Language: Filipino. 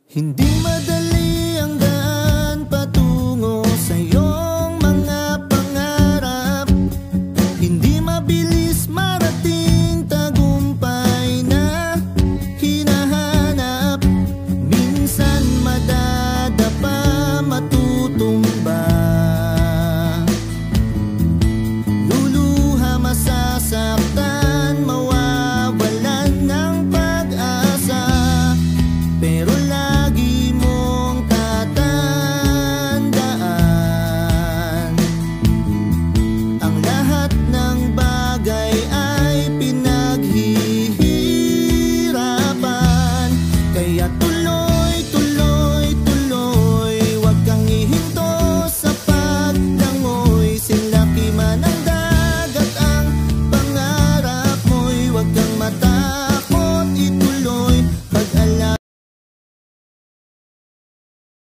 Hindi madali ang daan patungo sa iyong mga pangarap. Hindi mabilis marating tagumpay na hinahanap. Minsan madadapa, matutumba, luluha, masasaktan, mawawalan ng pag-asa. Pero lagi mong tatandaan, ang lahat ng bagay ay pinaghihirapan. Kaya tuloy